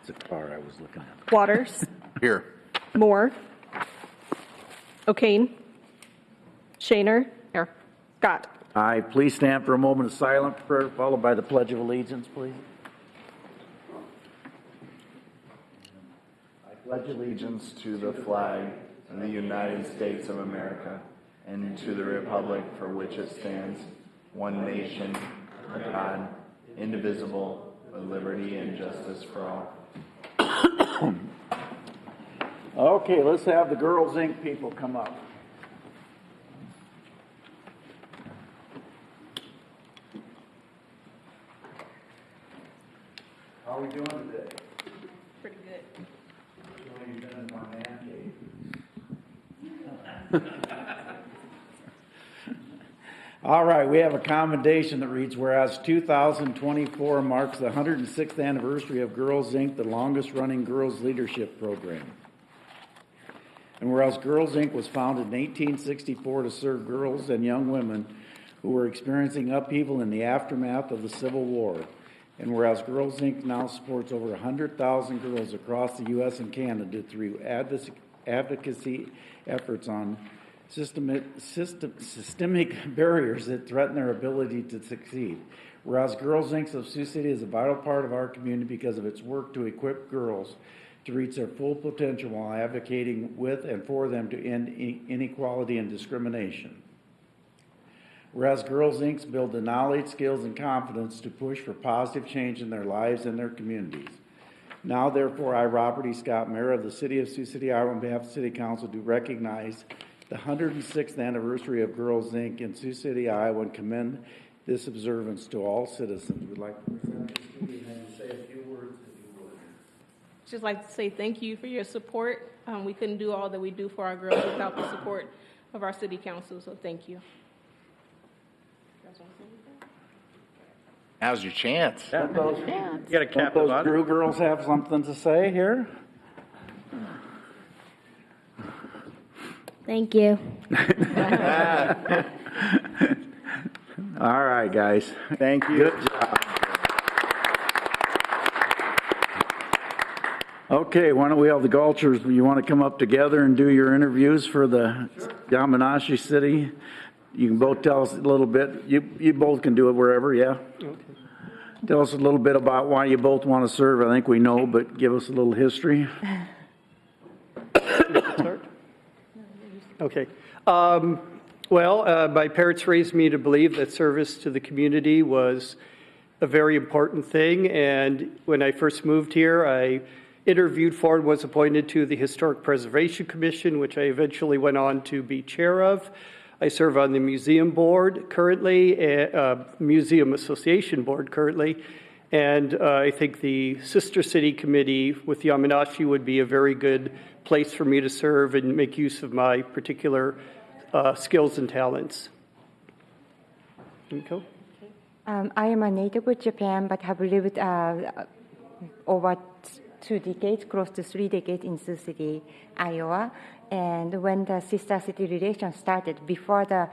That's the car I was looking at. Waters. Here. Moore. O'Kane. Shaner. Here. Scott. Aye. Please stand for a moment of silent prayer, followed by the Pledge of Allegiance, please. I pledge allegiance to the flag of the United States of America and to the republic for which it stands, one nation, under God, indivisible, with liberty and justice for all. Okay, let's have the Girls Inc. people come up. How are we doing today? Pretty good. You've been in my man cave. All right, we have a commendation that reads, whereas 2024 marks the 106th anniversary of Girls Inc., the longest-running girls leadership program. And whereas Girls Inc. was founded in 1864 to serve girls and young women who were experiencing upheaval in the aftermath of the Civil War. And whereas Girls Inc. now supports over 100,000 girls across the U.S. and Canada through advocacy efforts on systemic barriers that threaten their ability to succeed. Whereas Girls Inc. of Sioux City is a vital part of our community because of its work to equip girls to reach their full potential while advocating with and for them to end inequality and discrimination. Whereas Girls Inc. build the knowledge, skills, and confidence to push for positive change in their lives and their communities. Now, therefore, I, Robert E. Scott, Mayor of the City of Sioux City, Iowa, on behalf of the City Council, do recognize the 106th anniversary of Girls Inc. in Sioux City, Iowa, and commend this observance to all citizens. We'd like to present this to you and then say a few words if you would. Just like to say thank you for your support. We couldn't do all that we do for our girls without the support of our city council, so thank you. Now's your chance. You got a cap those Drew girls have something to say here? Thank you. All right, guys. Thank you. Good job. Okay, why don't we have the Gulchers, you want to come up together and do your interviews for the Yamanashi City? You can both tell us a little bit. You both can do it wherever, yeah? Okay. Tell us a little bit about why you both want to serve. I think we know, but give us a little history. Start? Okay. My parents raised me to believe that service to the community was a very important thing. And when I first moved here, I interviewed for and was appointed to the Historic Preservation Commission, which I eventually went on to be chair of. I serve on the museum board currently, Museum Association board currently, and I think the Sister City Committee with Yamanashi would be a very good place for me to serve and make use of my particular skills and talents. Miko? I am a native of Japan, but have lived over 2 decades, close to 3 decades in Sioux City, Iowa. And when the Sister City relation started, before the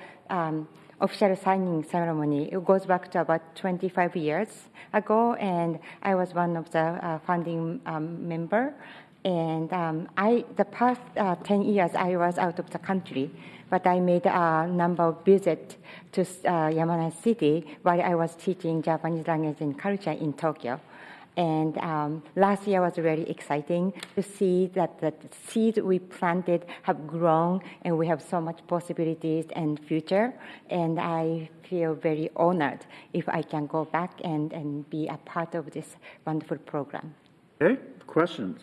official signing ceremony, it goes back to about 25 years ago, and I was one of the founding member. And the past 10 years, I was out of the country, but I made a number of visits to Yamanashi City while I was teaching Japanese language and culture in Tokyo. And last year was very exciting to see that the seeds we planted have grown and we have so much possibilities and future. And I feel very honored if I can go back and be a part of this wonderful program. Okay, questions?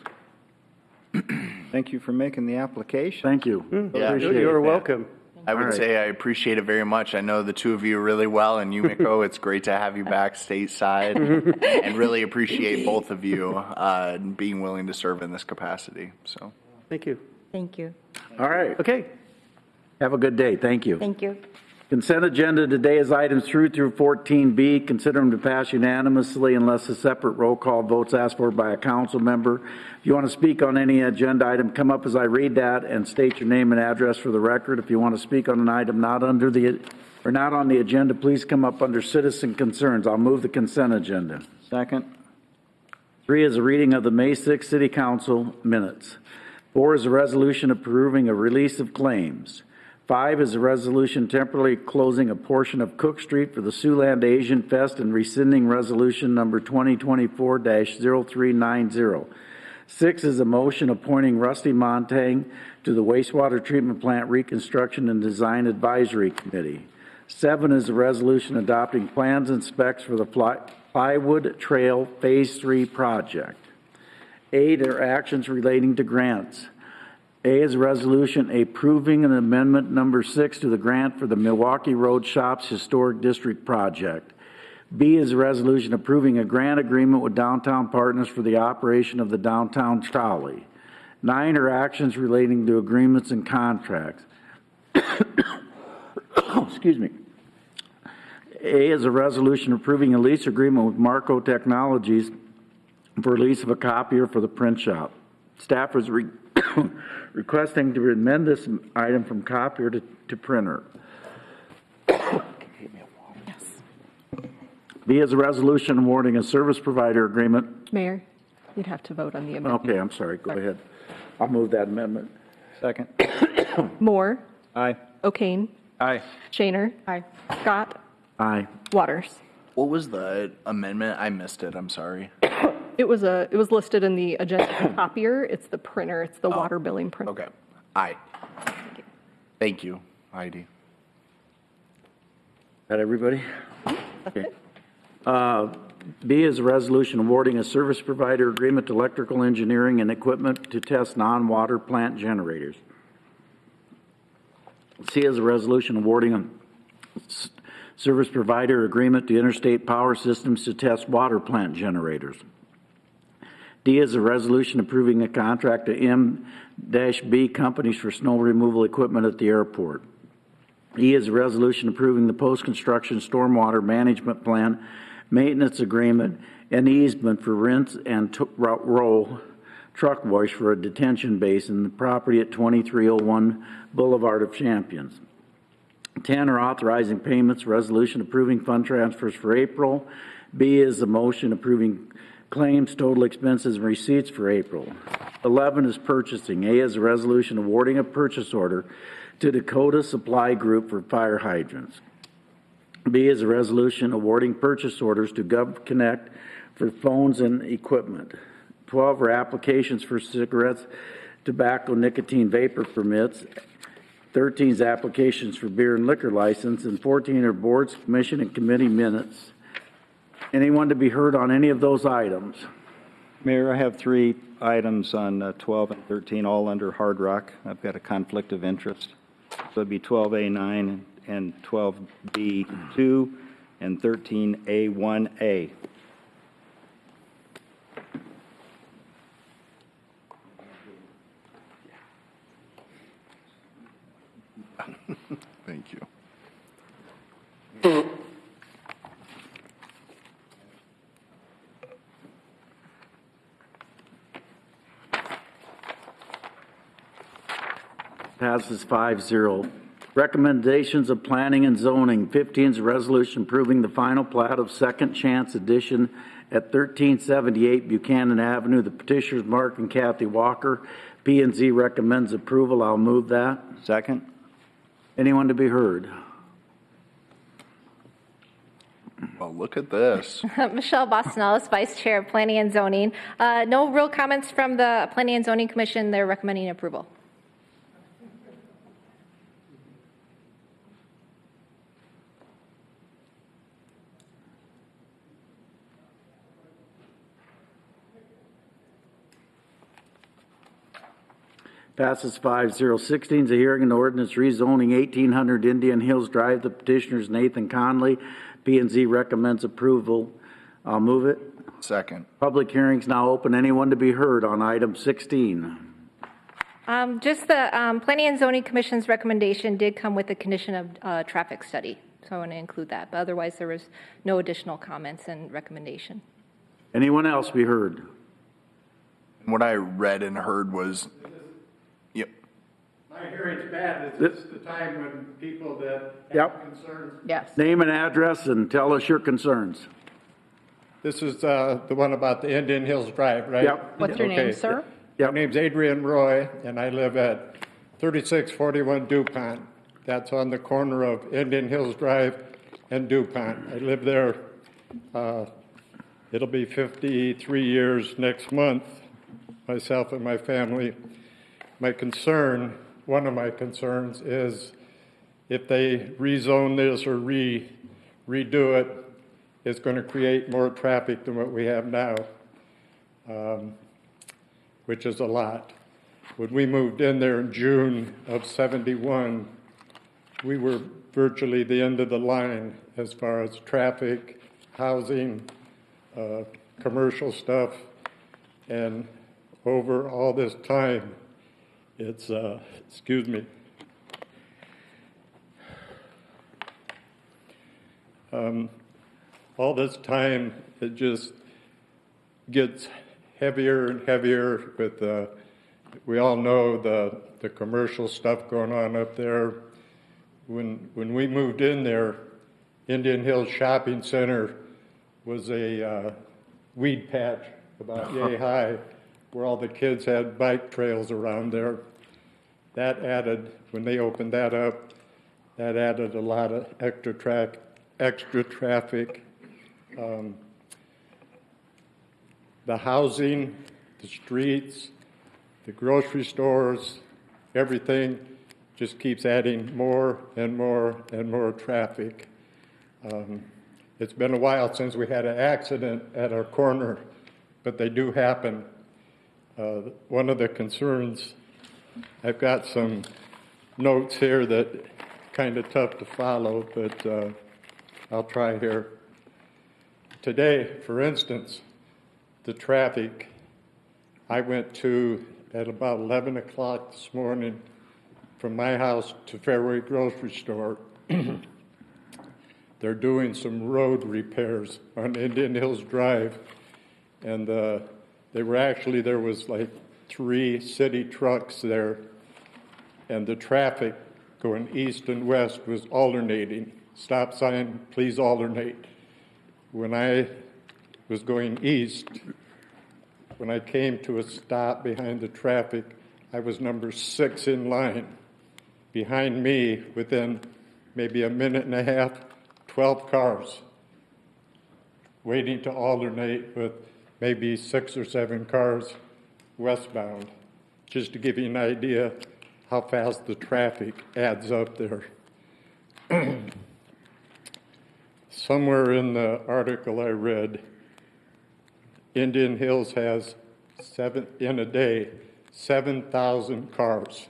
Thank you for making the application. Thank you. Yeah. You're welcome. I would say I appreciate it very much. I know the two of you really well, and Yumiko, it's great to have you back stateside, and really appreciate both of you being willing to serve in this capacity. So, Thank you. Thank you. All right. Okay. Have a good day. Thank you. Thank you. Consent agenda today is items through 14B. Consider them to pass unanimously unless a separate roll call vote's asked for by a council member. If you want to speak on any agenda item, come up as I read that and state your name and address for the record. If you want to speak on an item not on the agenda, please come up under citizen concerns. I'll move the consent agenda. Second. 3 is a reading of the May 6th City Council minutes. 4 is a resolution approving a release of claims. 5 is a resolution temporarily closing a portion of Cook Street for the Siouxland Asian Fest and rescinding resolution number 2024-0390. 6 is a motion appointing Rusty Montang to the Wastewater Treatment Plant Reconstruction and Design Advisory Committee. 7 is a resolution adopting plans and specs for the Plywood Trail Phase 3 project. 8 are actions relating to grants. A is a resolution approving an amendment number 6 to the grant for the Milwaukee Road Shops Historic District project. B is a resolution approving a grant agreement with Downtown Partners for the operation of the downtown trolley. 9 are actions relating to agreements and contracts. Excuse me. A is a resolution approving a lease agreement with Marco Technologies for lease of a copier for the print shop. Staff is requesting to amend this item from copier to printer. B is a resolution awarding a service provider agreement. Mayor, you'd have to vote on the amendment. Okay, I'm sorry. Go ahead. I'll move that amendment. Second. Moore, Aye. O'Kane, Aye. Shaner, Scott, Aye. Waters. What was the amendment? I missed it. I'm sorry. It was listed in the agenda for copier. It's the printer. It's the water billing printer. Okay. Aye. Thank you, Heidi. That everybody? Okay. B is a resolution awarding a service provider agreement to electrical engineering and equipment to test non-water plant generators. C is a resolution awarding a service provider agreement to Interstate Power Systems to test water plant generators. D is a resolution approving a contract to M-B companies for snow removal equipment at the airport. E is a resolution approving the post-construction stormwater management plan, maintenance agreement, and easement for rents and roll truck wash for a detention base in the property at 2301 Boulevard of Champions. 10 are authorizing payments, resolution approving fund transfers for April. B is a motion approving claims, total expenses, and receipts for April. 11 is purchasing. A is a resolution awarding a purchase order to Dakota Supply Group for fire hydrants. B is a resolution awarding purchase orders to GovConnect for phones and equipment. 12 are applications for cigarettes, tobacco, nicotine vapor permits. 13 is applications for beer and liquor license, and 14 are boards, commission, and committee minutes. Anyone to be heard on any of those items? Mayor, I have 3 items on 12 and 13, all under Hard Rock. I've got a conflict of interest. So it'd be 12A9 and 12B2 and 13A1A. Thank you. Passes 5-0. Recommendations of planning and zoning. 15 is a resolution approving the final plat of Second Chance Edition at 1378 Buchanan Avenue. The petitioners Mark and Kathy Walker. P&Z recommends approval. I'll move that. Second. Anyone to be heard? Well, look at this. Michelle Bostonellis, Vice Chair of Planning and Zoning. No real comments from the Planning and Zoning Commission. They're recommending approval. Passes 5-0. 16 is a hearing and ordinance rezoning 1800 Indian Hills Drive. The petitioners Nathan Conley. P&Z recommends approval. I'll move it. Second. Public hearings now open. Anyone to be heard on item 16? Just the Planning and Zoning Commission's recommendation did come with the condition of traffic study. So I want to include that. But otherwise, there was no additional comments and recommendation. Anyone else be heard? What I read and heard was, yep. My hearing's bad. Is this the time when people that have Yep. concerns? Yes. Name and address and tell us your concerns. This is the one about the Indian Hills Drive, right? Yep. What's your name, Okay. sir? My name's Adrian Roy, and I live at 3641 DuPont. That's on the corner of Indian Hills Drive and DuPont. I live there, it'll be 53 years next month, myself and my family. My concern, one of my concerns is if they rezone this or redo it, it's going to create more traffic than what we have now, which is a lot. When we moved in there in June of '71, we were virtually the end of the line as far as traffic, housing, commercial stuff, and over all this time, it's, excuse me, all this time, it just gets heavier and heavier with we all know the commercial stuff going on up there. When we moved in there, Indian Hills Shopping Center was a weed patch about yay high, where all the kids had bike trails around there. That added, when they opened that up, that added a lot of extra traffic. The housing, the streets, the grocery stores, everything just keeps adding more and more and more traffic. It's been a while since we had an accident at our corner, but they do happen. One of the concerns, I've got some notes here that kind of tough to follow, but I'll try here. Today, for instance, the traffic, I went to at about 11 o'clock this morning from my house to Fairway Grocery Store. They're doing some road repairs on Indian Hills Drive, and they were actually, there was like 3 city trucks there, and the traffic going east and west was alternating. Stop sign, please alternate. When I was going east, when I came to a stop behind the traffic, I was number 6 in line. Behind me, within maybe a minute and a half, 12 cars waiting to alternate with maybe 6 or 7 cars westbound, just to give you an idea how fast the traffic adds up there. Somewhere in the article I read, Indian Hills has in a day, 7,000 cars.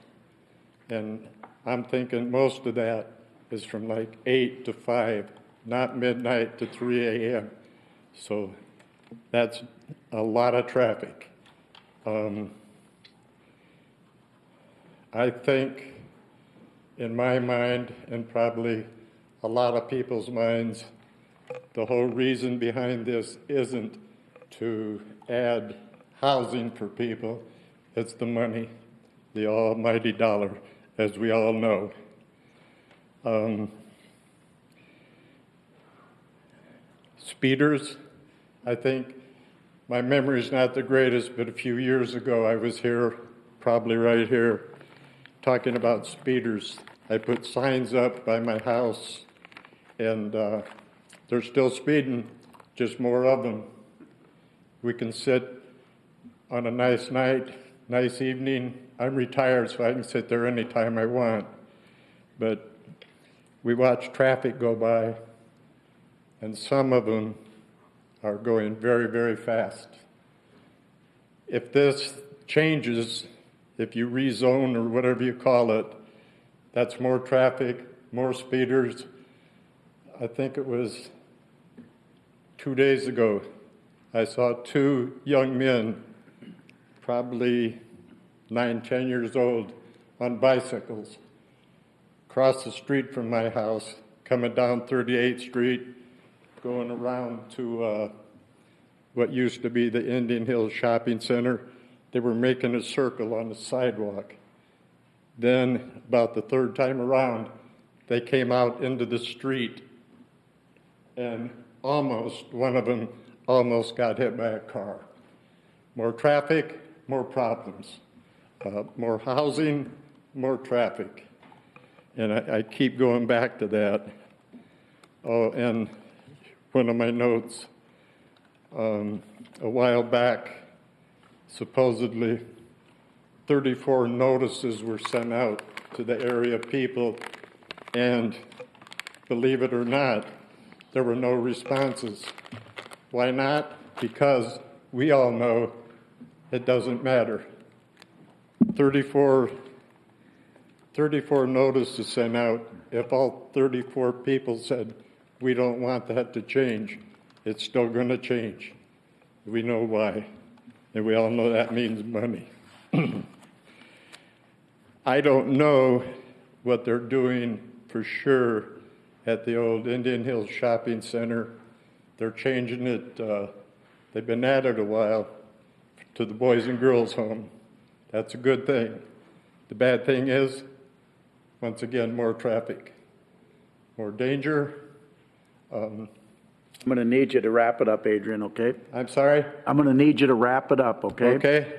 And I'm thinking most of that is from like 8 to 5, not midnight to 3 a.m. So that's a lot of traffic. I think, in my mind, and probably a lot of people's minds, the whole reason behind this isn't to add housing for people, it's the money, the almighty dollar, as we all know. Speeders, I think my memory is not the greatest, but a few years ago I was here, probably right here, talking about speeders. I put signs up by my house, and they're still speeding, just more of them. We can sit on a nice night, nice evening. I'm retired, so I can sit there anytime I want. But we watch traffic go by, and some of them are going very, very fast. If this changes, if you rezone or whatever you call it, that's more traffic, more speeders. I think it was 2 days ago, I saw 2 young men, probably 9, 10 years old, on bicycles, across the street from my house, coming down 38th Street, going around to what used to be the Indian Hills Shopping Center. They were making a circle on the sidewalk. Then, about the 3rd time around, they came out into the street, and one of them almost got hit by a car. More traffic, more problems. More housing, more traffic. And I keep going back to that. Oh, and one of my notes, a while back, supposedly 34 notices were sent out to the area people, and believe it or not, there were no responses. Why not? Because we all know it doesn't matter. 34 notices sent out. If all 34 people said, we don't want that to change, it's still going to change. We know why. And we all know that means money. I don't know what they're doing for sure at the old Indian Hills Shopping Center. They're changing it. They've been at it a while to the Boys and Girls Home. That's a good thing. The bad thing is, once again, more traffic, more danger. I'm going to need you to wrap it up, Adrian, okay? I'm sorry? I'm going to need you to wrap it up, okay? Okay.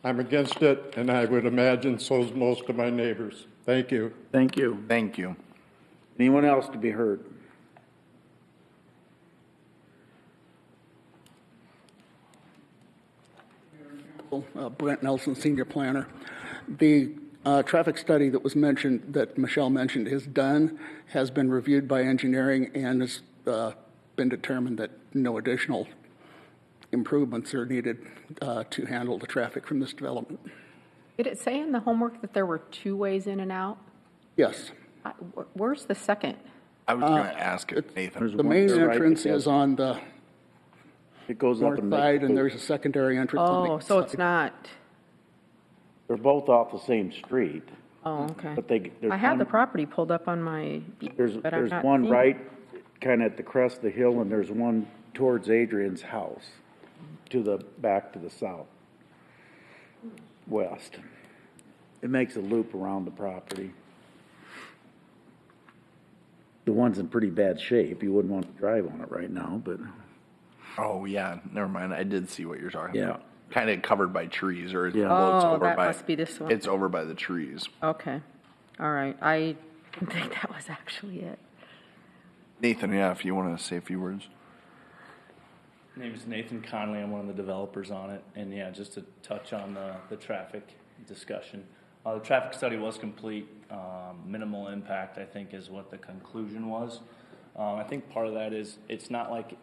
I'm against it, and I would imagine so's most of my neighbors. Thank you. Thank you. Thank you. Anyone else to be heard? Brent Nelson, Senior Planner. The traffic study that was mentioned, that Michelle mentioned, is done, has been reviewed by engineering, and has been determined that no additional improvements are needed to handle the traffic from this development. Did it say in the homework that there were 2 ways in and out? Yes. Where's the second? I was going to ask it, Nathan. The main entrance is on the It goes up north and side, and there's a secondary entrance on the Oh, so it's not, they're both off the same street, oh, okay. but there's I have the one- property pulled up on my, but I'm There's not one seeing it. right kind of at the crest of the hill, and there's one towards Adrian's house, back to the south, west. It makes a loop around the property. The one's in pretty bad shape. You wouldn't want to drive on it right now, but Oh, yeah, never mind. I did see what you're talking Yeah. about. Kind of covered by trees, or Yeah. well, it's Oh, over that by, must be this one. It's over by the trees. Okay, all right. I didn't think that was actually it. Nathan, yeah, if you want to say a few words. My name is Nathan Conley. I'm one of the developers on it. And yeah, just to touch on the traffic discussion. The traffic study was complete. Minimal impact, I think, is what the conclusion was. I think part of that is it's not like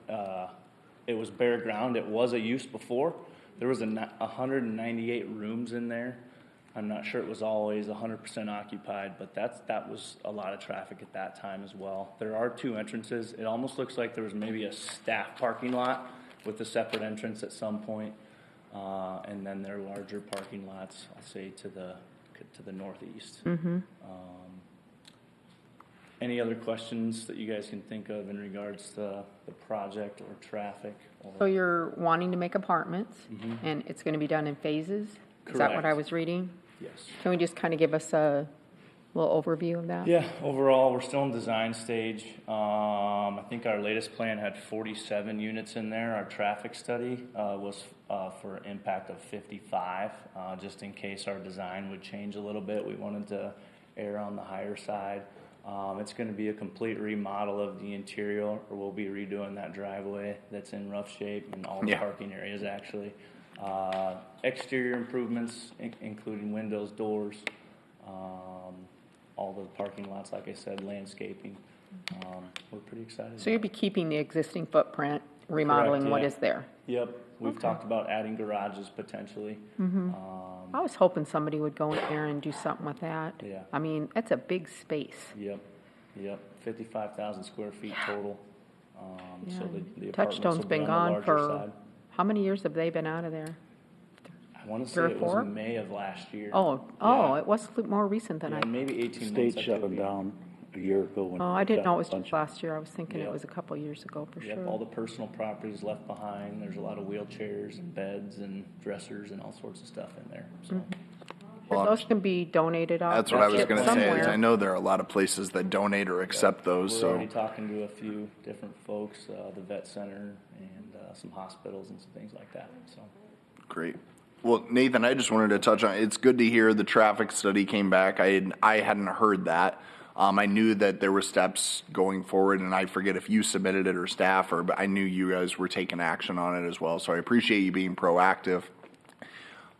it was bare ground. It was a use before. There was 198 rooms in there. I'm not sure it was always 100% occupied, but that was a lot of traffic at that time as well. There are 2 entrances. It almost looks like there was maybe a staff parking lot with a separate entrance at some point. And then there are larger parking lots, I'll say, to the northeast. Any other questions that you guys can think of in regards to the project or traffic? So you're wanting to make apartments, and it's going to be done in phases? Is that what I Correct. was reading? Yes. Can we just kind of give us a little overview of that? Yeah, overall, we're still in design stage. I think our latest plan had 47 units in there. Our traffic study was for an impact of 55, just in case our design would change a little bit. We wanted to err on the higher side. It's going to be a complete remodel of the interior, or we'll be redoing that driveway that's in rough shape and all the parking areas, actually. Exterior improvements, including windows, doors, all the parking lots, like I said, landscaping. We're pretty excited. So you'll be keeping the existing footprint, remodeling Correct, what yeah. is there? Yep, we've talked about adding garages potentially. I was hoping somebody would go in there and do something with that. Yeah. I mean, it's a big space. Yep, 55,000 square feet total. Yeah. So the apartments Touchstone's will be been on the gone larger for, side. how many years have they been out of there? I want to say 3 or it 4? was May of last year. Oh, it was more recent than Yeah, I, maybe 18 state months. I shut could them be- down a year ago. when oh, I didn't know it was bunch just of- last year. I was thinking it Yep. was a couple years ago for Yep, sure. all the personal properties left behind. There's a lot of wheelchairs and beds and dressers and all sorts of stuff in there. So Those can be donated off. That's what I was shipped going to say, is somewhere. I know there are a lot of places that donate or accept those, We're so. already talking to a few different folks, the vet center and some hospitals and some things like that, so. Great. Well, Nathan, I just wanted to touch on, it's good to hear the traffic study came back. I hadn't heard that. I knew that there were steps going forward, and I forget if you submitted it or staff, but I knew you guys were taking action on it as well, so I appreciate you being proactive.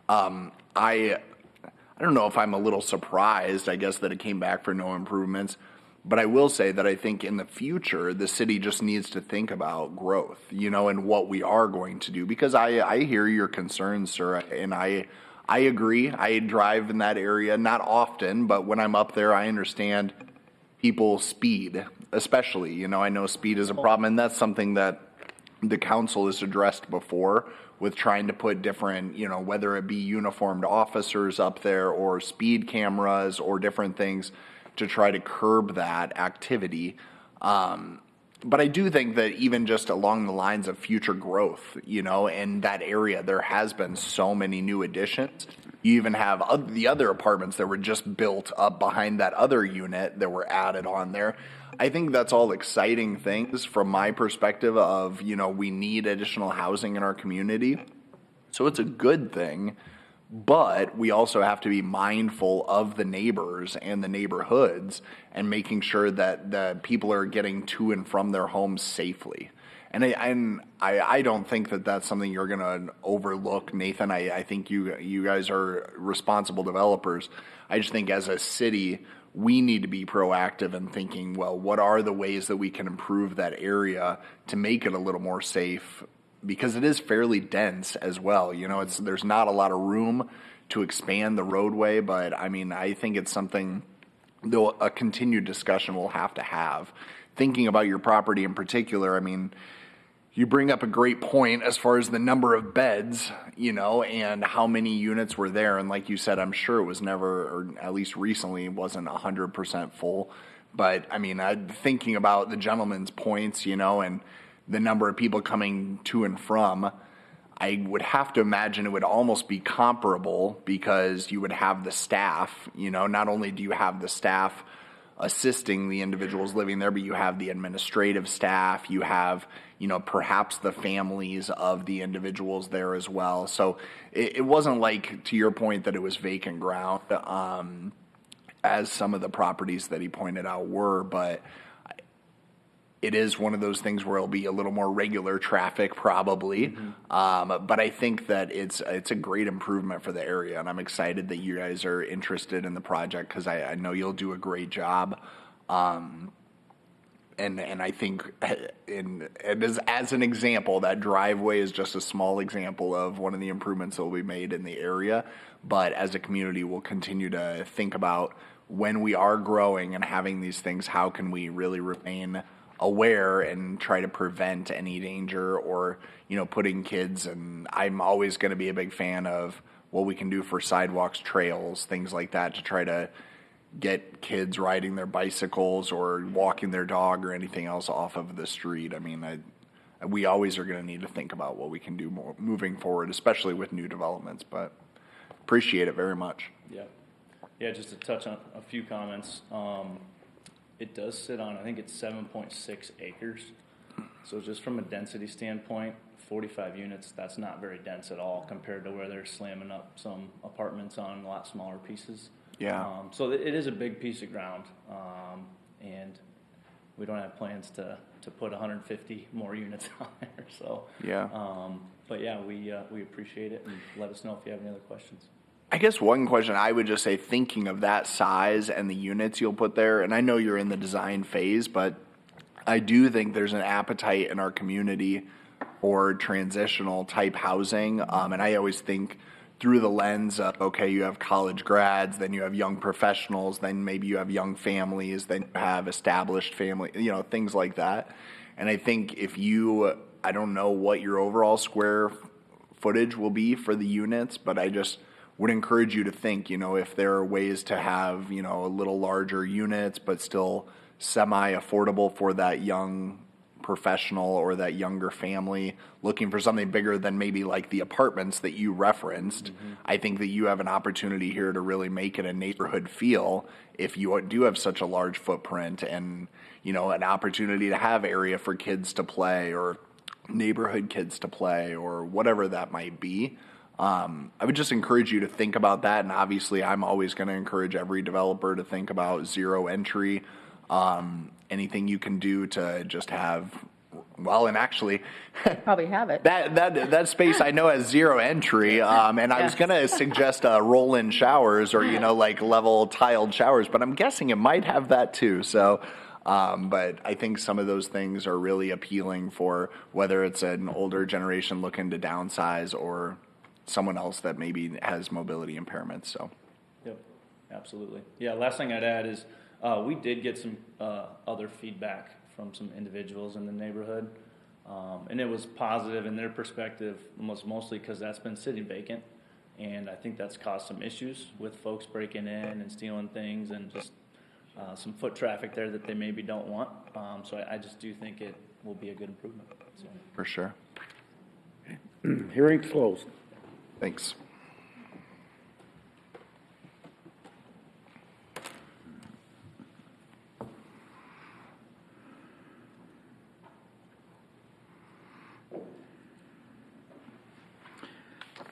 I don't know if I'm a little surprised, I guess, that it came back for no improvements, but I will say that I think in the future, the city just needs to think about growth, and what we are going to do, because I hear your concerns, sir, and I agree. I drive in that area, not often, but when I'm up there, I understand people speed, especially, I know speed is a problem, and that's something that the council has addressed before with trying to put different, whether it be uniformed officers up there or speed cameras or different things to try to curb that activity. But I do think that even just along the lines of future growth, in that area, there has been so many new additions. You even have the other apartments that were just built up behind that other unit that were added on there. I think that's all exciting things from my perspective of, we need additional housing in our community. So it's a good thing, but we also have to be mindful of the neighbors and the neighborhoods and making sure that the people are getting to and from their homes safely. And I don't think that that's something you're going to overlook, Nathan. I think you guys are responsible developers. I just think as a city, we need to be proactive in thinking, well, what are the ways that we can improve that area to make it a little more safe? Because it is fairly dense as well. There's not a lot of room to expand the roadway, but I think it's something, though, a continued discussion we'll have to have. Thinking about your property in particular, you bring up a great point as far as the number of beds, and how many units were there. And like you said, I'm sure it was never, or at least recently, wasn't 100% full. But thinking about the gentleman's points, and the number of people coming to and from, I would have to imagine it would almost be comparable because you would have the staff, not only do you have the staff assisting the individuals living there, but you have the administrative staff, you have, perhaps the families of the individuals there as well. So it wasn't like, to your point, that it was vacant ground, as some of the properties that he pointed out were, but it is one of those things where it'll be a little more regular traffic probably. Mm-hmm. But I think that it's a great improvement for the area, and I'm excited that you guys are interested in the project because I know you'll do a great job. And I think as an example, that driveway is just a small example of one of the improvements that will be made in the area. But as a community, we'll continue to think about when we are growing and having these things, how can we really remain aware and try to prevent any danger or, putting kids. And I'm always going to be a big fan of what we can do for sidewalks, trails, things like that to try to get kids riding their bicycles or walking their dog or anything else off of the street. We always are going to need to think about what we can do more moving forward, especially with new developments, but appreciate it very much. Yeah, just to touch on a few comments. It does sit on, I think it's 7.6 acres. So just from a density standpoint, 45 units, that's not very dense at all compared to where they're slamming up some apartments on a lot smaller pieces. Yeah. So it is a big piece of ground. And we don't have plans to put 150 more units on there. So, yeah. But yeah, we appreciate it, and let us know if you have any other questions. I guess one question I would just say, thinking of that size and the units you'll put there, and I know you're in the design phase, but I do think there's an appetite in our community for transitional type housing. And I always think through the lens of, okay, you have college grads, then you have young professionals, then maybe you have young families, then you have established family, things like that. And I think I don't know what your overall square footage will be for the units, but I just would encourage you to think, if there are ways to have, a little larger units, but still semi-affordable for that young professional or that younger family looking for something bigger than maybe like the apartments that you referenced, I think that you have an opportunity here to really make it a neighborhood feel if you do have such a large footprint and, you know, an opportunity to have area for kids to play or neighborhood kids to play or whatever that might be. I would just encourage you to think about that. And obviously I'm always going to encourage every developer to think about zero entry. Anything you can do to just have, well, and actually Probably have it. that space I know has zero entry. And I was going to suggest roll-in showers or, you know, like level tiled showers, but I'm guessing it might have that too. So, but I think some of those things are really appealing for whether it's an older generation looking to downsize or someone else that maybe has mobility impairments. So, Yep, absolutely. Yeah, last thing I'd add is we did get some other feedback from some individuals in the neighborhood, and it was positive in their perspective, mostly because that's been sitting vacant, and I think that's caused some issues with folks breaking in and stealing things and just some foot traffic there that they maybe don't want. So I just do think it will be a good improvement. So. for sure. Hearing's closed. Thanks.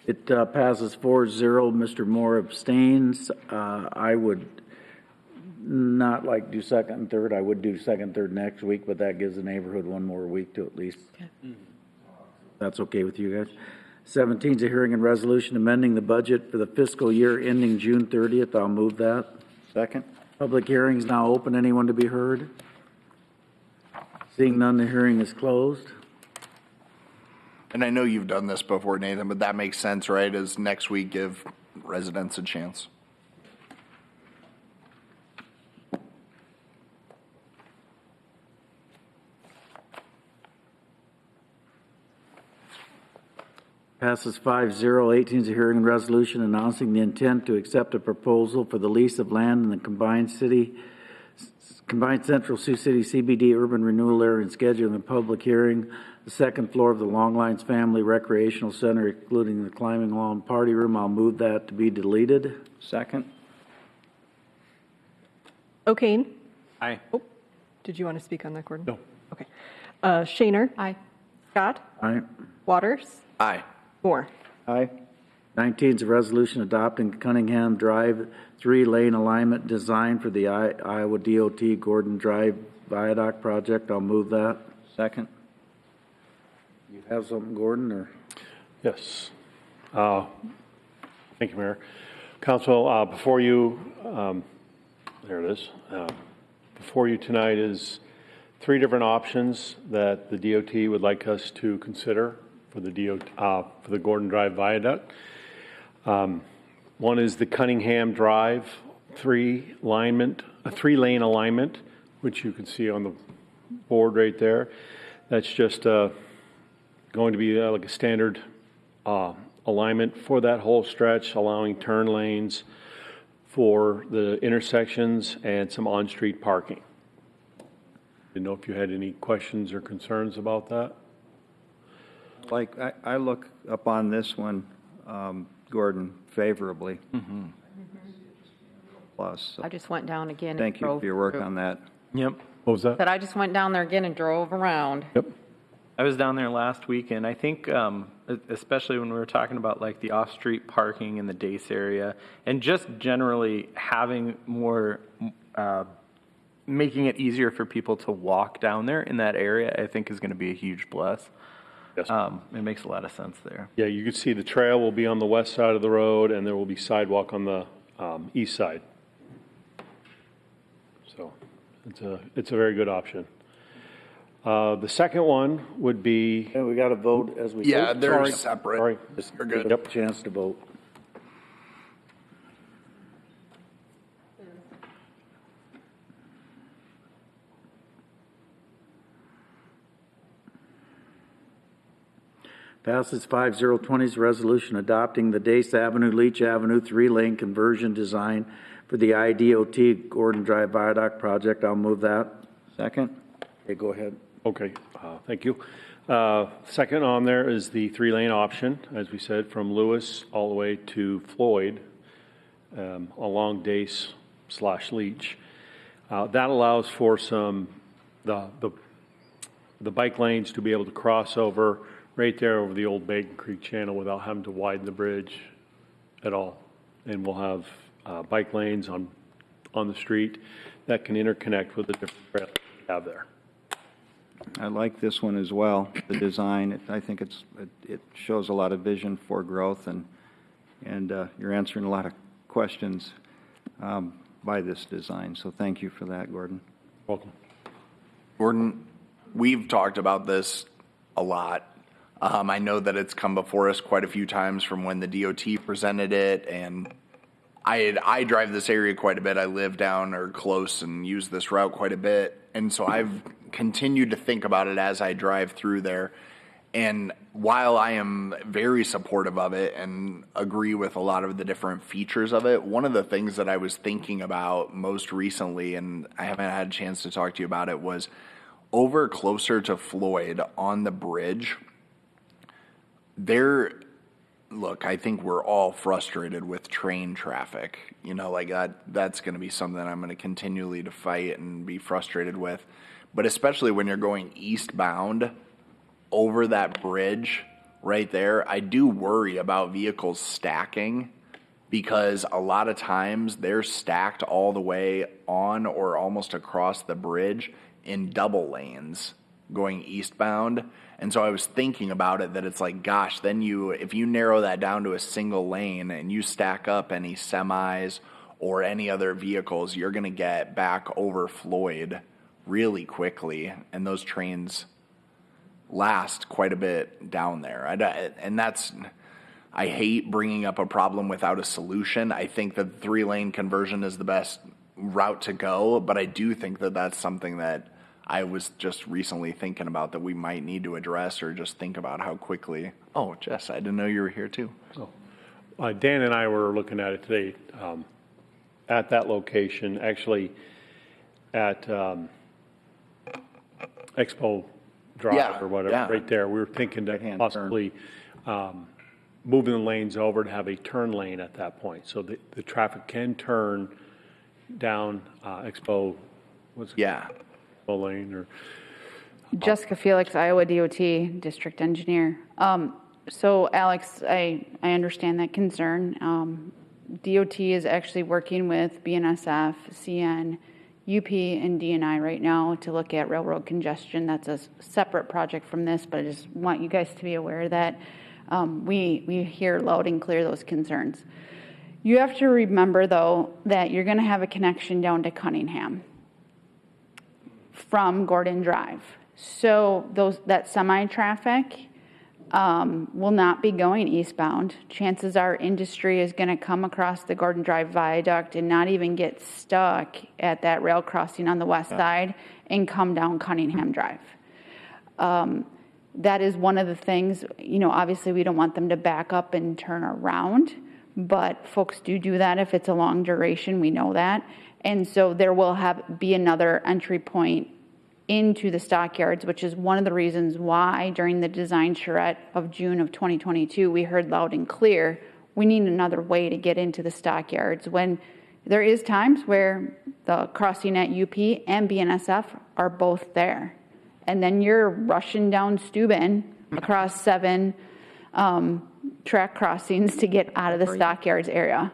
It passes 4-0. Mr. Moore abstains. I would not like to do second and third. I would do second, third next week, but that gives the neighborhood one more week to at least. That's okay with you guys. 17 is a hearing and resolution amending the budget for the fiscal year ending June 30th. I'll move that. Second? Public hearing is now open. Anyone to be heard? Seeing none, the hearing is closed. And I know you've done this before, Nathan, but that makes sense, right? As next week, give residents a chance. Passes 5-0. 18 is a hearing and resolution announcing the intent to accept a proposal for the lease of land in the combined Central Sioux City CBD urban renewal area and scheduling a public hearing. The second floor of the Longlines Family Recreational Center, including the climbing wall and party room. I'll move that to be deleted. Second? O'Kane? Aye. Oh, did you want to speak on that, Gordon? No. Okay. Shaner? Aye. Scott? Aye. Waters? Aye. Moore? Aye. 19 is a resolution adopting Cunningham Drive 3-lane alignment design for the Iowa DOT Gordon Drive Viaduct project. I'll move that. Second? You have something, Gordon, or? Yes. Thank you, Mayor. Council, before you, there it is. Before you tonight is 3 different options that the DOT would like us to consider for the for the Gordon Drive Viaduct. One is the Cunningham Drive 3-lane alignment, which you can see on the board right there. That's just going to be like a standard alignment for that whole stretch, allowing turn lanes for the intersections and some on-street parking. Didn't know if you had any questions or concerns about that. Like, I look upon this one, Gordon, favorably. Plus, I just went down again. thank you for your work on that. Yep. What was that? But I just went down there again and drove around. Yep. I was down there last week, and I think, especially when we were talking about like the off-street parking in the Dace area, and just generally having more, making it easier for people to walk down there in that area, I think is going to be a huge plus. Yes. It makes a lot of sense there. Yeah, you can see the trail will be on the west side of the road, and there will be sidewalk on the east side. So it's a very good option. The second one would be. And we got to vote as we. Yeah, they're Sorry. separate. Sorry. You're good. Yep. Chance to vote. Passes 5-0. 20 is a resolution adopting the Dace Avenue, Leach Avenue 3-lane conversion design for the IDOT Gordon Drive Viaduct project. I'll move that. Second? Okay, go ahead. Okay, thank you. Second on there is the 3-lane option, as we said, from Lewis all the way to Floyd along Dace/Leach. That allows for the bike lanes to be able to cross over right there over the old Bacon Creek channel without having to widen the bridge at all. And we'll have bike lanes on the street that can interconnect with the different trails we have there. I like this one as well, the design. I think it shows a lot of vision for growth, and you're answering a lot of questions by this design. So thank you for that, Gordon. Welcome. Gordon, we've talked about this a lot. I know that it's come before us quite a few times from when the DOT presented it, and I drive this area quite a bit. I live down or close and use this route quite a bit. And so I've continued to think about it as I drive through there. And while I am very supportive of it and agree with a lot of the different features of it, one of the things that I was thinking about most recently, and I haven't had a chance to talk to you about it, was over closer to Floyd on the bridge. Look, I think we're all frustrated with train traffic. You know, like that's going to be something that I'm going to continually to fight and be frustrated with. But especially when you're going eastbound over that bridge right there, I do worry about vehicles stacking, because a lot of times they're stacked all the way on or almost across the bridge in double lanes going eastbound. And so I was thinking about it, that it's like, gosh, then if you narrow that down to a single lane and you stack up any semis or any other vehicles, you're going to get back over Floyd really quickly. And those trains last quite a bit down there. I hate bringing up a problem without a solution. I think that the 3-lane conversion is the best route to go, but I do think that that's something that I was just recently thinking about that we might need to address, or just think about how quickly. Oh, Jess, I didn't know you were here too. Dan and I were looking at it today at that location, actually at Expo Drive or whatever, right there. We were thinking to possibly moving the lanes over to have a turn lane at that point, so the traffic can turn down Expo. Lane or Jessica Felix, Iowa DOT District Engineer. So Alex, I understand that concern. DOT is actually working with BNSF, CN, UP, and DNI right now to look at railroad congestion. That's a separate project from this, but I just want you guys to be aware that we hear loud and clear those concerns. You have to remember, though, that you're going to have a connection down to Cunningham from Gordon Drive. So that semi-traffic will not be going eastbound. Chances are industry is going to come across the Gordon Drive viaduct and not even get stuck at that rail crossing on the west side and come down Cunningham Drive. That is one of the things, obviously we don't want them to back up and turn around, but folks do that if it's a long duration, we know that. And so there will be another entry point into the stockyards, which is one of the reasons why during the design charrette of June of 2022, we heard loud and clear, we need another way to get into the stockyards, when there is times where the crossing at UP and BNSF are both there. And then you're rushing down Steuben across 7 track crossings to get out of the stockyards area.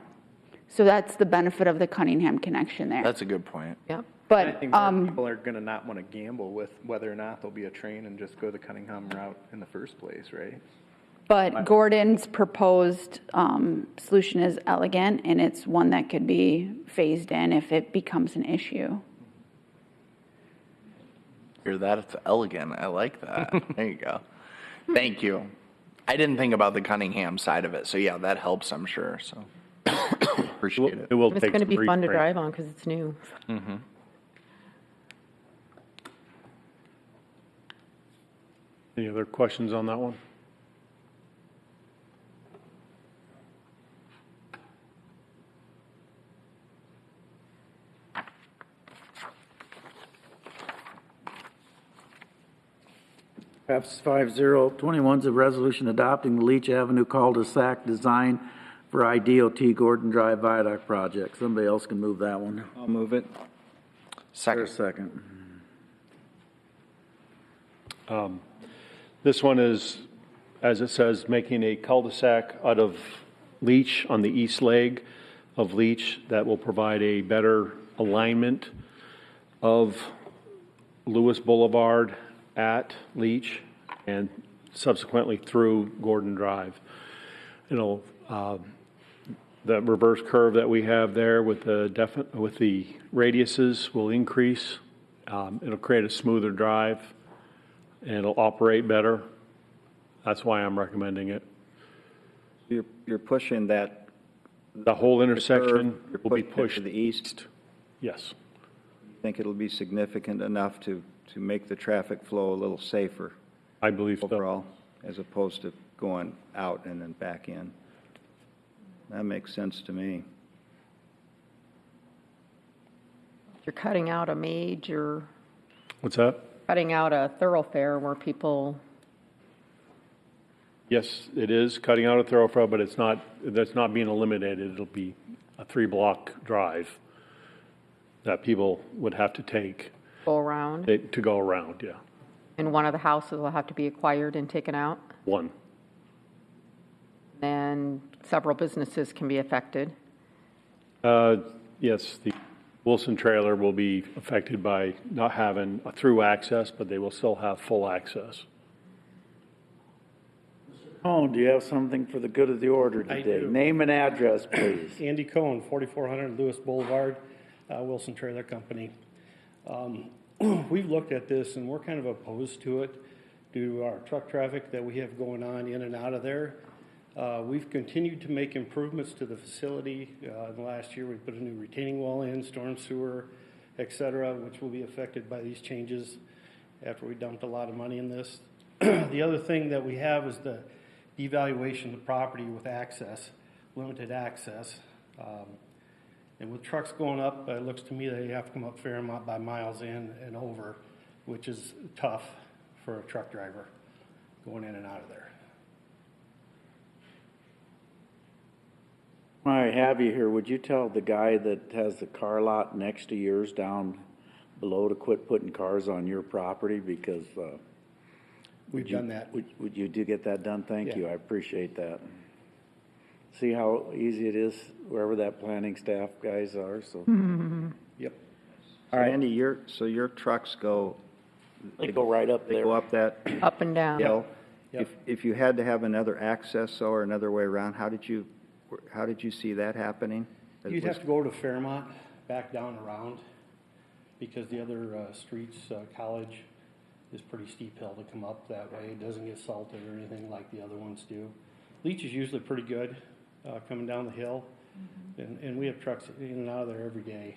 So that's the benefit of the Cunningham connection there. That's a good point. Yep. But I think people are going to not want to gamble with whether or not there'll be a train and just go the Cunningham route in the first place, right? But Gordon's proposed solution is elegant, and it's one that could be phased in if it becomes an issue. Hear that? It's elegant. I like that. There you go. Thank you. I didn't think about the Cunningham side of it, so yeah, that helps, I'm sure. So appreciate it. It's going to be fun to drive on because it's new. Mm-hmm. Any other questions on that one? Passes 5-0. 21 is a resolution adopting the Leach Avenue cul-de-sac design for IDOT Gordon Drive Viaduct project. Somebody else can move that one. I'll move it. Second. Second. This one is, as it says, making a cul-de-sac out of Leach on the east leg of Leach that will provide a better alignment of Lewis Boulevard at Leach and subsequently through Gordon Drive. It'll, the reverse curve that we have there with the radiuses will increase. It'll create a smoother drive and it'll operate better. That's why I'm recommending it. You're pushing that. The whole intersection will be pushed to the east. Yes. I think it'll be significant enough to make the traffic flow a little safer. I believe overall, as opposed to going out and then back in. That makes sense to me. You're cutting out a major, What's that? cutting out a thoroughfare where people, Yes, it is cutting out a thoroughfare, but that's not being eliminated. It'll be a 3-block drive that people would have to take go around, to go around, yeah. and one of the houses will have to be acquired and taken out. One. Then several businesses can be affected. Yes, the Wilson trailer will be affected by not having a through access, but they will still have full access. Oh, do you have something for the good of the order I today? do. Name and address, please. Andy Cohn, 4400 Lewis Boulevard, Wilson Trailer Company. We've looked at this and we're kind of opposed to it due to our truck traffic that we have going on in and out of there. We've continued to make improvements to the facility. In the last year, we put a new retaining wall in, storm sewer, et cetera, which will be affected by these changes after we dumped a lot of money in this. The other thing that we have is the devaluation of the property with access, limited access. And with trucks going up, it looks to me that you have to come up Fairmont by miles in and over, which is tough for a truck driver going in and out of there. While I have you here, would you tell the guy that has the car lot next to yours down below to quit putting cars on your property? Because We've done that. Would you do get that done? Thank Yeah. you. I appreciate that. See how easy it is wherever that planning staff guys are. So Yep. All right, Andy, your trucks go. They go right up They there. go up that Up and down. hill. Yep. If you had to have another access or another way around, how did you see that happening? You'd have to go to Fairmont, back down around, because the other streets, College, is pretty steep hill to come up that way. It doesn't get salted or anything like the other ones do. Leach is usually pretty good coming down the hill, and we have trucks in and out of there every day.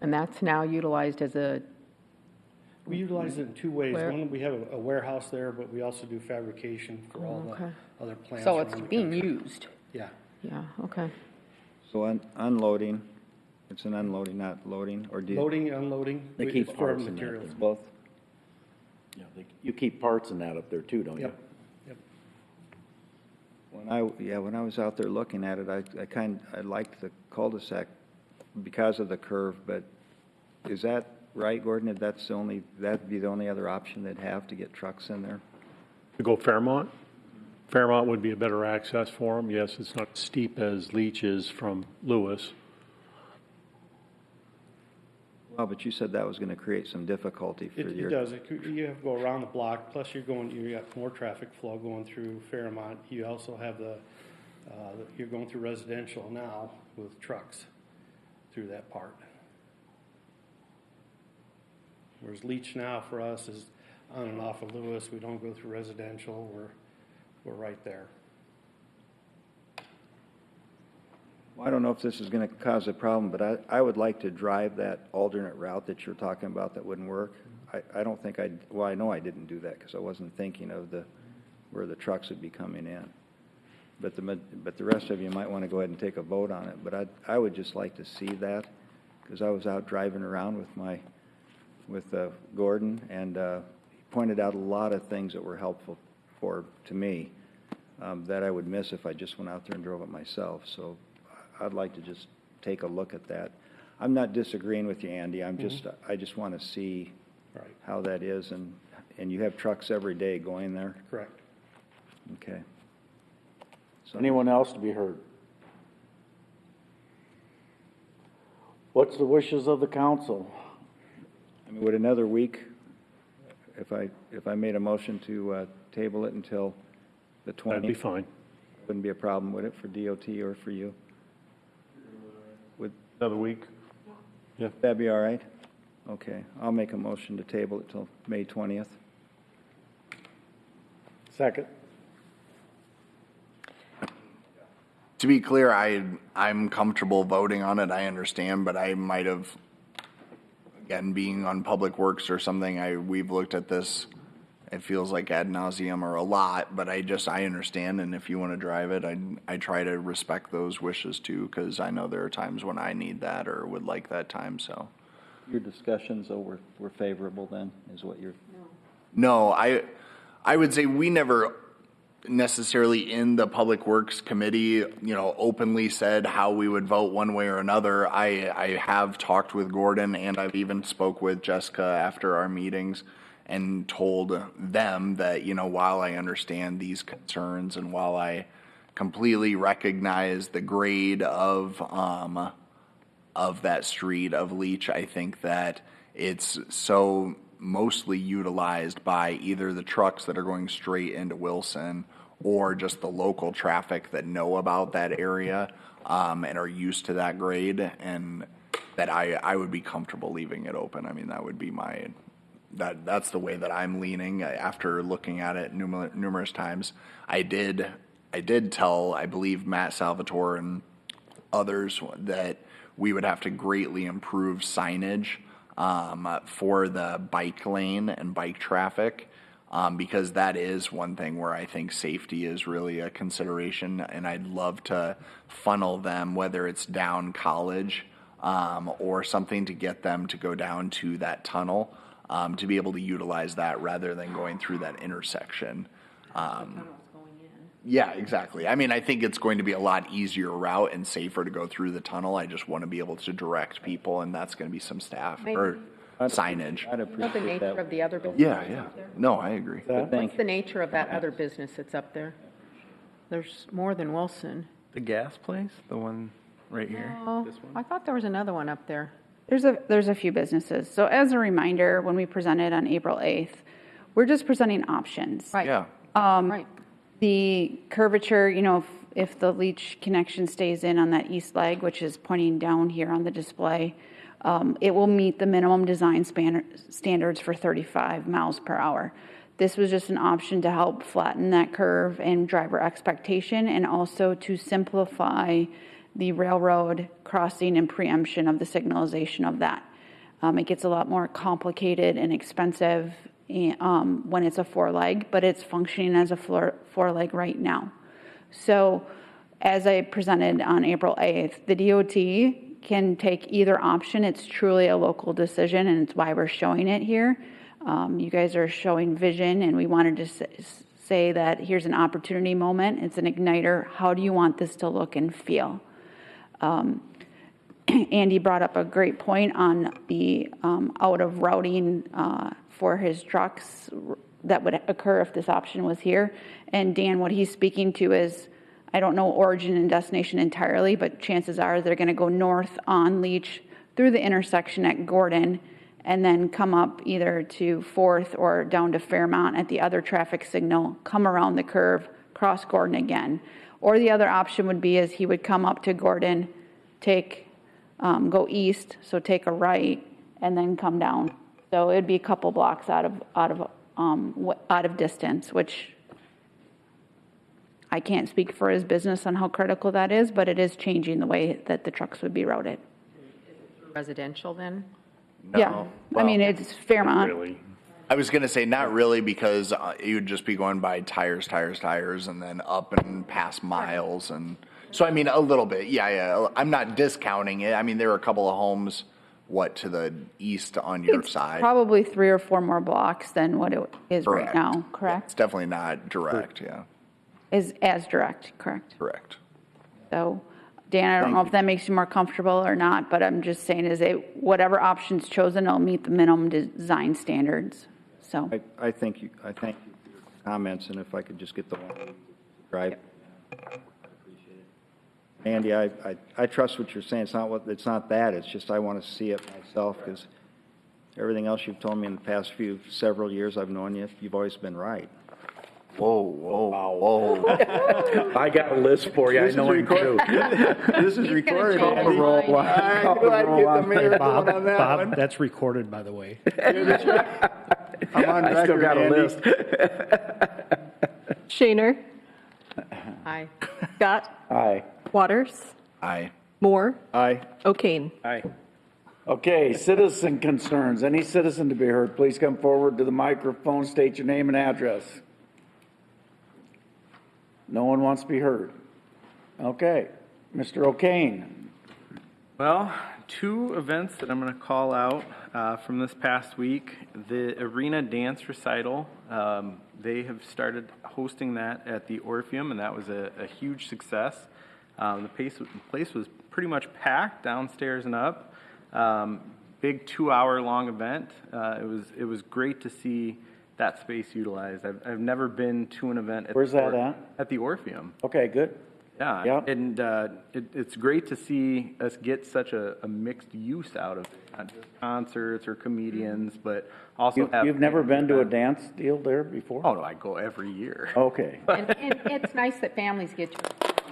And that's now utilized as a, We utilize it in two ways. Where? One, we have a warehouse there, but we also do fabrication for all okay. the other plants. So around it's the being country. used. Yeah. Yeah, okay. So unloading, it's an unloading, not loading, or do you? Loading, unloading. They it's keep for parts in that materials. there. Both? Yeah, you keep parts in that up there too, don't you? Yep. Yep. When I was out there looking at it, I liked the cul-de-sac because of the curve, but is that right, Gordon? That'd be the only other option they'd have to get trucks in there? To go Fairmont? Fairmont would be a better access for them. Yes, it's not as steep as Leach is from Lewis. Well, but you said that was going to create some difficulty for It does. You have to go around the block, plus you got more traffic flow going through Fairmont. You also have you're going through residential now with trucks through that part. Whereas Leach now for us is on and off of Lewis. We don't go through residential. We're right there. Well, I don't know if this is going to cause a problem, but I would like to drive that alternate route that you're talking about that wouldn't work. I don't think I know I didn't do that because I wasn't thinking of where the trucks would be coming in. But the rest of you might want to go ahead and take a vote on it. But I would just like to see that because I was out driving around with Gordon, and pointed out a lot of things that were helpful to me that I would miss if I just went out there and drove it myself. So I'd like to just take a look at that. I'm not disagreeing with you, Andy. I just want to see how that is, and you have trucks every day going there? Correct. Okay. So, Anyone else to be heard? What's the wishes of the council? I mean, would another week, if I made a motion to table it until the 20th? That'd be fine. Wouldn't be a problem, would it, for DOT or for you? Would Another week? Yeah. that be all right? Okay, I'll make a motion to table it till May 20th. Second. To be clear, I'm comfortable voting on it, I understand, but I might have, again, being on Public Works or something, we've looked at this, it feels like ad nauseum or a lot, but I understand, and if you want to drive it, I try to respect those wishes too, because I know there are times when I need that or would like that time, so. Your discussions, though, were favorable then, is what you're... No, I would say we never necessarily in the Public Works Committee, openly said how we would vote one way or another. I have talked with Gordon, and I've even spoke with Jessica after our meetings and told them that, while I understand these concerns and while I completely recognize the grade of that street of Leach, I think that it's so mostly utilized by either the trucks that are going straight into Wilson or just the local traffic that know about that area and are used to that grade, and that I would be comfortable leaving it open. I mean, that would be that's the way that I'm leaning after looking at it numerous times. I did tell, I believe, Matt Salvatore and others that we would have to greatly improve signage for the bike lane and bike traffic, because that is one thing where I think safety is really a consideration, and I'd love to funnel them, whether it's down College or something, to get them to go down to that tunnel to be able to utilize that rather than going through that intersection. Yeah, exactly. I mean, I think it's going to be a lot easier route and safer to go through the tunnel. I just want to be able to direct people, and that's going to be some staff or signage. What's the nature of the other business? Yeah. No, I agree. What's the nature of that other business that's up there? There's more than Wilson. The gas place, the one right here. Oh, I thought there was another one up there. There's a few businesses. So as a reminder, when we presented on April 8th, we're just presenting options. Right. Yeah. Right. The curvature, if the Leach connection stays in on that east leg, which is pointing down here on the display, it will meet the minimum design standards for 35 miles per hour. This was just an option to help flatten that curve and driver expectation, and also to simplify the railroad crossing and preemption of the signalization of that. It gets a lot more complicated and expensive when it's a four-leg, but it's functioning as a four-leg right now. So as I presented on April 8th, the DOT can take either option. It's truly a local decision, and it's why we're showing it here. You guys are showing vision, and we wanted to say that here's an opportunity moment. It's an igniter. How do you want this to look and feel? Andy brought up a great point on the out of routing for his trucks that would occur if this option was here. And Dan, what he's speaking to is, I don't know origin and destination entirely, but chances are they're going to go north on Leach through the intersection at Gordon and then come up either to 4th or down to Fairmount at the other traffic signal, come around the curve, cross Gordon again. Or the other option would be is he would come up to Gordon, go east, so take a right, and then come down. So it'd be a couple blocks out of distance, which I can't speak for his business on how critical that is, but it is changing the way that the trucks would be routed. Residential then? No. Yeah, Well, I mean, it's Fairmont. Really? I was going to say not really, because you would just be going by tires, and then up and past miles. And so, I mean, a little bit. Yeah. I'm not discounting it. I mean, there are a couple of homes to the east on your It's side? probably 3 or 4 more blocks than what it is right Correct. now, It's correct? definitely not direct, yeah. Is as direct, correct? Correct. So, Dan, I don't know if that makes you more comfortable or not, but I'm just saying is whatever option's chosen, it'll meet the minimum design standards, so. I thank you for your comments, and if I could just get the one, right? Andy, I trust what you're saying. It's not that. It's just I want to see it myself, because everything else you've told me in the past several years I've known you, you've always been right. Whoa, whoa, whoa. I got a list for you. I know him too. This is recorded, Call the Andy. roll. I'm glad to get the mayor Bob, going on that Bob, one. that's recorded, by the way. I'm on I still record, got a Andy. list. Shaner, Aye. Scott, Aye. Waters, Aye. Moore, Aye. O'Kane. Aye. Okay, citizen concerns. Any citizen to be heard, please come forward to the microphone, state your name and address. No one wants to be heard. Okay, Mr. O'Kane. Well, 2 events that I'm going to call out from this past week. The Arena Dance Recital, they have started hosting that at the Orpheum, and that was a huge success. The place was pretty much packed downstairs and up. Big 2-hour-long event. It was great to see that space utilized. I've never been to an event. Where's that at? At the Orpheum. Okay, good. Yeah, Yep. and it's great to see us get such a mixed use out of it. Not just concerts or comedians, but also You've never been to a dance deal there before? Oh, no, I go every year. Okay. And it's nice that families get to.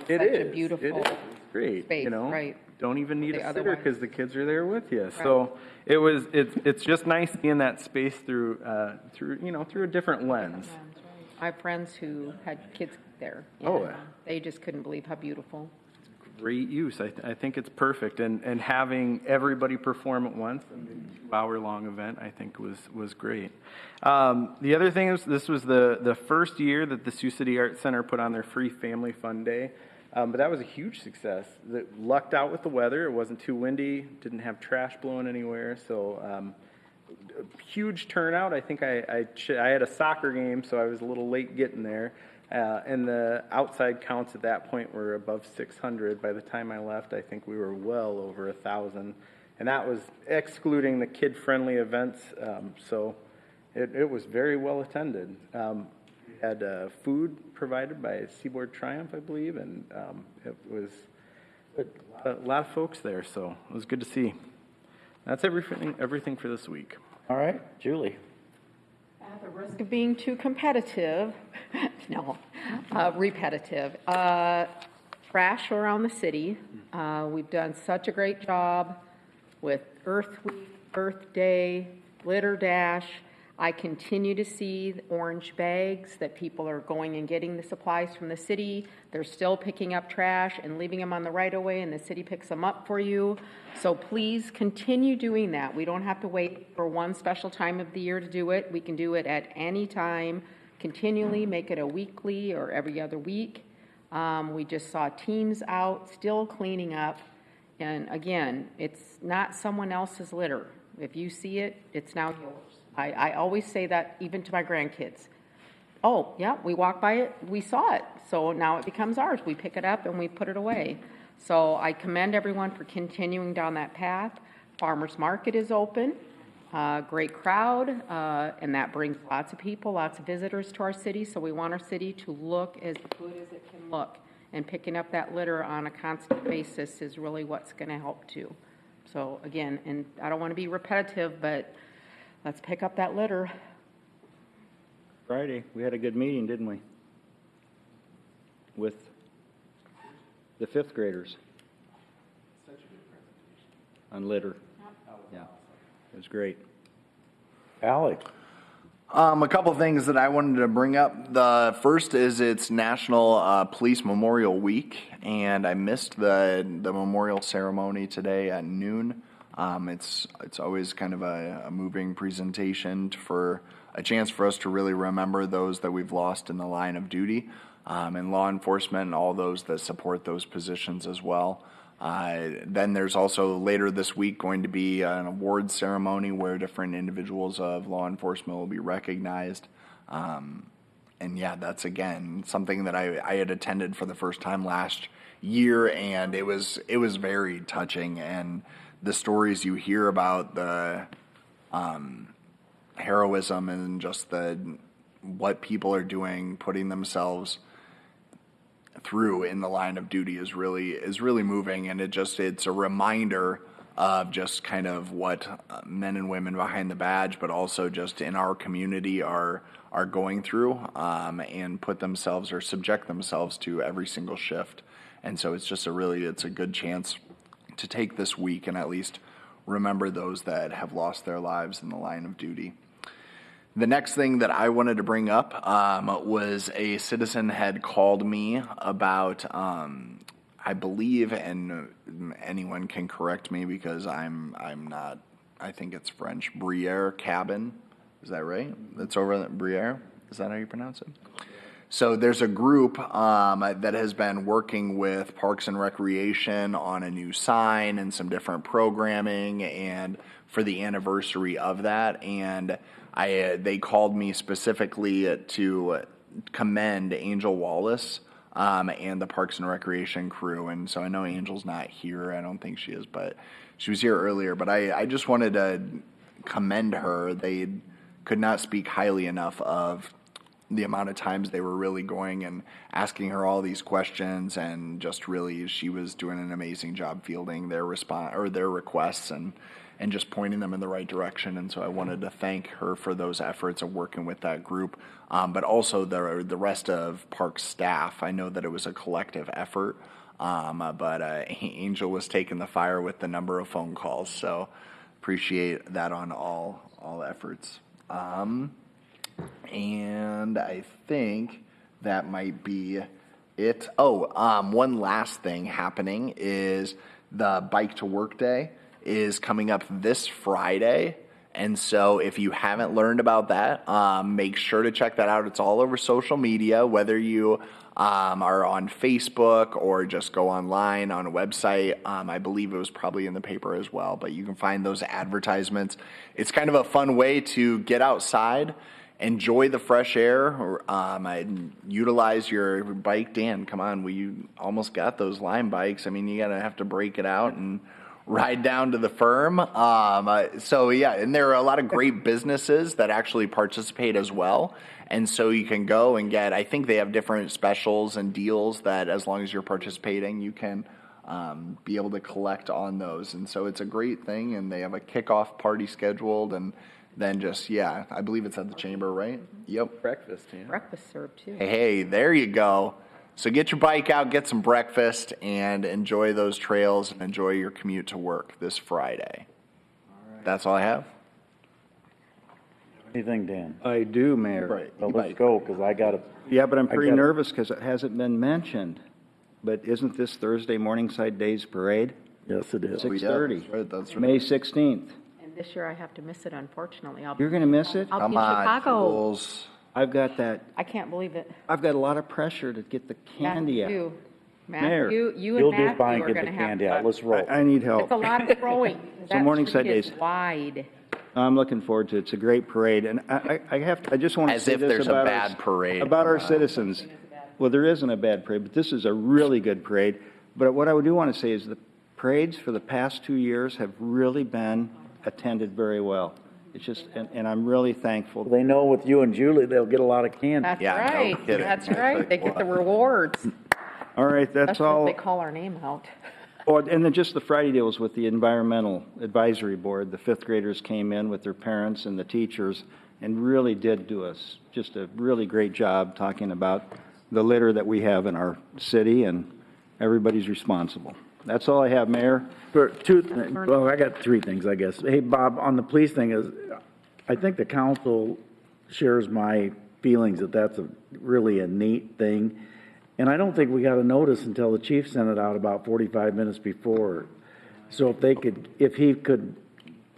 It Such is. a beautiful It is great. space, you know, right. don't even need The a other sitter one. because the kids are there with you. So it's just nice seeing that space through a different lens. I have friends who had kids there. Oh, and they just couldn't believe how beautiful. Great use. I think it's perfect, and having everybody perform at once in a 2-hour-long event, I think was great. The other thing is this was the first year that the Sioux City Arts Center put on their free family fun day, but that was a huge success. That lucked out with the weather. It wasn't too windy. Didn't have trash blowing anywhere. So huge turnout. I think I had a soccer game, so I was a little late getting there. And the outside counts at that point were above 600. By the time I left, I think we were well over 1,000. And that was excluding the kid-friendly events. So it was very well attended. We had food provided by Seaboard Triumph, I believe, and it was a lot of folks there, so it was good to see. That's everything for this week. All right, Julie. At the risk of being too competitive, repetitive, trash around the city. We've done such a great job with Earth Week, Earth Day, Litter Dash. I continue to see the orange bags that people are going and getting the supplies from the city. They're still picking up trash and leaving them on the right of way, and the city picks them up for you. So please continue doing that. We don't have to wait for one special time of the year to do it. We can do it at any time, continually, make it a weekly or every other week. We just saw teams out still cleaning up. And again, it's not someone else's litter. If you see it, it's now yours. I always say that even to my grandkids. Oh, yeah, we walked by it, we saw it, so now it becomes ours. We pick it up and we put it away. So I commend everyone for continuing down that path. Farmers Market is open, great crowd, and that brings lots of people, lots of visitors to our city, so we want our city to look as good as it can look. And picking up that litter on a constant basis is really what's going to help too. So again, and I don't want to be repetitive, but let's pick up that litter. Friday, we had a good meeting, didn't we? With the 5th graders. Such a good presentation. On litter. Yeah, it was great. Alex. A couple things that I wanted to bring up. The first is it's National Police Memorial Week, and I missed the memorial ceremony today at noon. It's always kind of a moving presentation for a chance for us to really remember those that we've lost in the line of duty, and law enforcement and all those that support those positions as well. Then there's also later this week going to be an awards ceremony where different individuals of law enforcement will be recognized. And yeah, that's again something that I had attended for the first time last year, and it was very touching. And the stories you hear about the heroism and just what people are doing, putting themselves through in the line of duty is really moving, and it's a reminder of just kind of what men and women behind the badge, but also just in our community are going through, and put themselves or subject themselves to every single shift. And so it's a good chance to take this week and at least remember those that have lost their lives in the line of duty. The next thing that I wanted to bring up was a citizen had called me about, I believe, and anyone can correct me because I'm not, I think it's French, Briere Cabin. Is that right? That's over at Briere? Is that how you pronounce it? So there's a group that has been working with Parks and Recreation on a new sign and some different programming and for the anniversary of that. And they called me specifically to commend Angel Wallace and the Parks and Recreation crew. And so I know Angel's not here. I don't think she is, but she was here earlier. But I just wanted to commend her. They could not speak highly enough of the amount of times they were really going and asking her all these questions, and just really she was doing an amazing job fielding their requests and just pointing them in the right direction. And so I wanted to thank her for those efforts of working with that group, but also the rest of Parks staff. I know that it was a collective effort, but Angel was taking the fire with the number of phone calls, so appreciate that on all efforts. And I think that might be it. One last thing happening is the Bike to Work Day is coming up this Friday. And so if you haven't learned about that, make sure to check that out. It's all over social media, whether you are on Facebook or just go online on a website. I believe it was probably in the paper as well, but you can find those advertisements. It's kind of a fun way to get outside, enjoy the fresh air, utilize your bike. Dan, come on, we almost got those Lime bikes. I mean, you gotta have to break it out and ride down to the firm. So yeah, and there are a lot of great businesses that actually participate as well. And so you can go and get, I think they have different specials and deals that as long as you're participating, you can be able to collect on those. And so it's a great thing, and they have a kickoff party scheduled, and then just, yeah, I believe it's at the chamber, right? Yep. Breakfast, yeah. Breakfast served too. Hey, there you go. So get your bike out, get some breakfast, and enjoy those trails and enjoy your commute to work this Friday. That's all I have. Anything, Dan? I do, Mayor. Right. Well, let's go, because I got to. Yeah, but I'm pretty nervous because it hasn't been mentioned. But isn't this Thursday Morningside Days Parade? Yes, it is. 6:30. Yeah, that's right. May 16th. And this year I have to miss it, unfortunately. You're going to miss it? I'll be in Chicago. Jules. I've got that. I can't believe it. I've got a lot of pressure to get the candy out. Matthew, you and You'll Matthew just buy and are get going the to have candy out. Let's roll. I need help. It's a lot of throwing. That Morningside street is Days. wide. I'm looking forward to it. It's a great parade. And I just want to As say if this there's a about bad parade. About our citizens. Well, there isn't a bad parade, but this is a really good parade. But what I do want to say is the parades for the past 2 years have really been attended very well. It's just, and I'm really thankful. They know with you and Julie, they'll get a lot of candy. That's Yeah, no right. kidding. That's right. They get the rewards. All right, that's Especially all. if they call our name out. Oh, and then just the Friday deals with the Environmental Advisory Board. The fifth graders came in with their parents and the teachers and really did do just a really great job talking about the litter that we have in our city, and everybody's responsible. That's all I have, Mayor. I got 3 things, I guess. Hey, Bob, on the police thing, I think the council shares my feelings that that's really a neat thing. And I don't think we got a notice until the chief sent it out about 45 minutes before. So if he could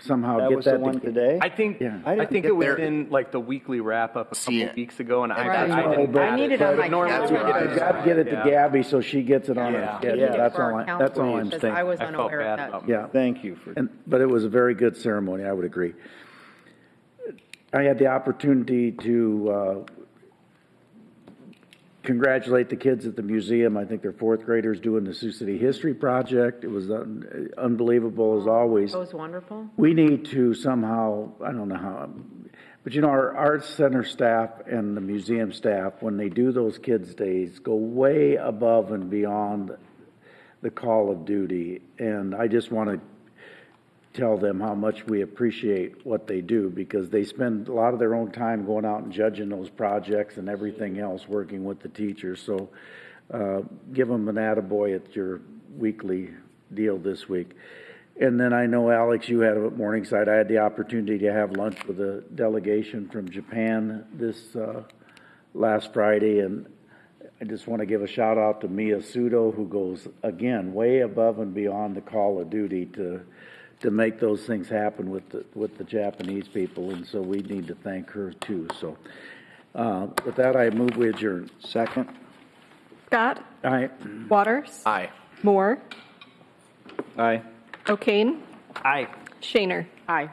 somehow That get was that. the one today? I think, Yeah. I think it was there. in like the weekly wrap-up a couple weeks ago, and Right. I didn't But- add need it on my normally calendar. we get I got to get it to Yeah. Gabby so she gets it on her Yeah. schedule. We need it That's for all our that's all I'm calendar, because I saying. was I felt unaware bad of that. about Yeah. Thank you for, But it was a very good ceremony, I would agree. I had the opportunity to congratulate the kids at the museum. I think they're fourth graders doing the Sioux City History Project. It was unbelievable as always. That was wonderful. We need to somehow, I don't know how, but our Arts Center staff and the museum staff, when they do those kids' days, go way above and beyond the call of duty. And I just want to tell them how much we appreciate what they do, because they spend a lot of their own time going out and judging those projects and everything else, working with the teachers. So give them an attaboy at your weekly deal this week. And then I know, Alex, you had at Morningside. I had the opportunity to have lunch with a delegation from Japan this last Friday, and I just want to give a shout out to Mia Sudo, who goes, again, way above and beyond the call of duty to make those things happen with the Japanese people, and so we need to thank her too. So with that, I move we adjourn. second? Scott? Aye. Waters? Aye. Moore? Aye. O'Kane? Aye. Shaner? Aye.